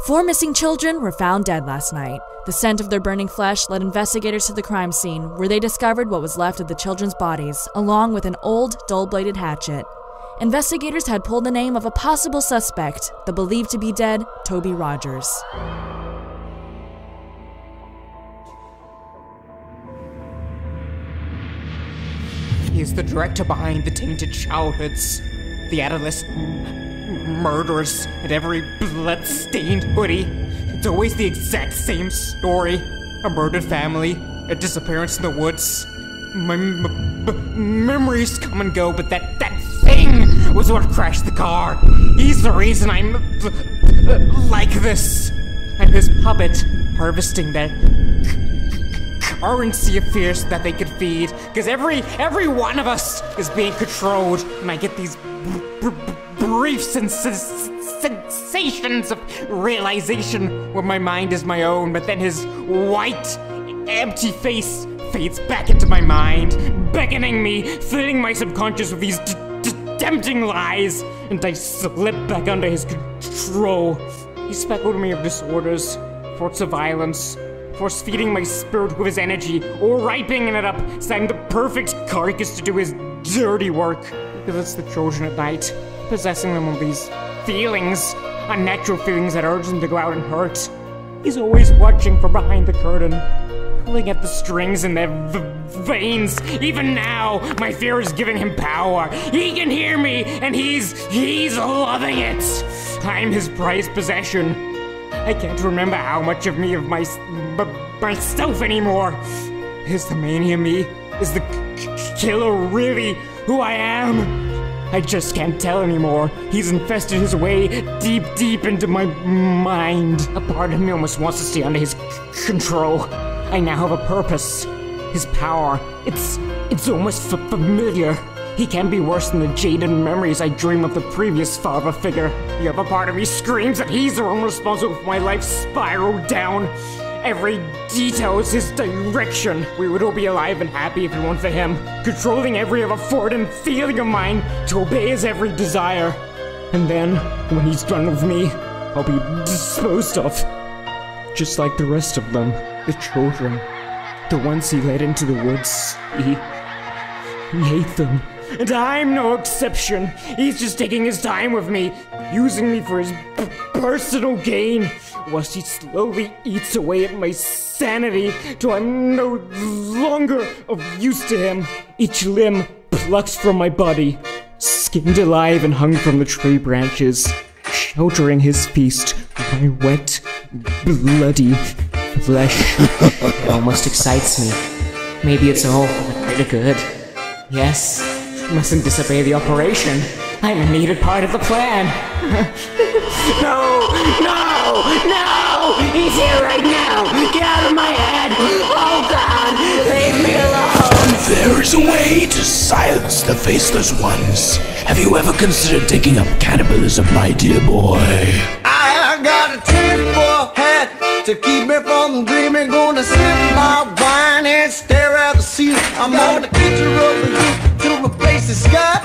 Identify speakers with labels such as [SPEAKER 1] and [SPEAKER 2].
[SPEAKER 1] 4 missing children were found dead last night. The scent of their burning flesh led investigators to the crime scene, where they discovered what was left of the children's bodies, along with an old, dull-bladed hatchet. Investigators had pulled the name of a possible suspect, the believed to be dead Toby Rogers.
[SPEAKER 2] He is the director behind the tainted childhoods, the adolescent murderers, and every blood-stained hoodie. It's always the exact same story. A murdered family, a disappearance in the woods. My memories come and go, but that thing was what crashed the car. He's the reason I'm like this. I'm his puppet, harvesting that currency of fears that they could feed. Because every one of us is being controlled, and I get these brief sensations of realization when my mind is my own, but then his white, empty face fades back into my mind, beckoning me, filling my subconscious with these tempting lies, and I slip back under his control. He speckled me of disorders, thoughts of violence, force-feeding my spirit with his energy, or ripening it up, setting the perfect carcass to do his dirty work. Because it's the children at night, possessing them with these feelings, unnatural feelings that urge them to go out and hurt. He's always watching from behind the curtain, pulling at the strings in their veins. Even now, my fear is giving him power. He can hear me, and he's loving it. I'm his prized possession. I can't remember how much of me, of myself anymore. Is the mania me? Is the killer really who I am? I just can't tell anymore. He's infested his way deep into my mind. A part of me almost wants to stay under his control. I now have a purpose. His power. It's almost familiar. He can be worse than the jaded memories I dream of the previous father figure. The other part of me screams that he's the one responsible for my life spiraled down. Every detail is his direction. We would all be alive and happy if it weren't for him, controlling every other thought and feeling of mine to obey his every desire. And then, when he's done with me, I'll be disposed of. Just like the rest of them, the children, the ones he led into the woods. He ate them. And I'm no exception. He's just taking his time with me, using me for his personal gain, whilst he slowly eats away at my sanity till I'm no longer of use to him. Each limb plucked from my body, skinned alive and hung from the tree branches, sheltering his feast with my wet, bloody flesh. It almost excites me. Maybe it's all for the greater good. Yes, mustn't disobey the operation. I'm a needed part of the plan. No! He's here right now! Get out of my head! Oh God! Leave me alone!
[SPEAKER 3] There is a way to silence the faceless ones. Have you ever considered taking up cannibalism, my dear boy?
[SPEAKER 4] I got a tinfoil hat to keep me from dreaming. Gonna sip my wine and stare at the ceiling. I'm gonna get you up and till the face is sky.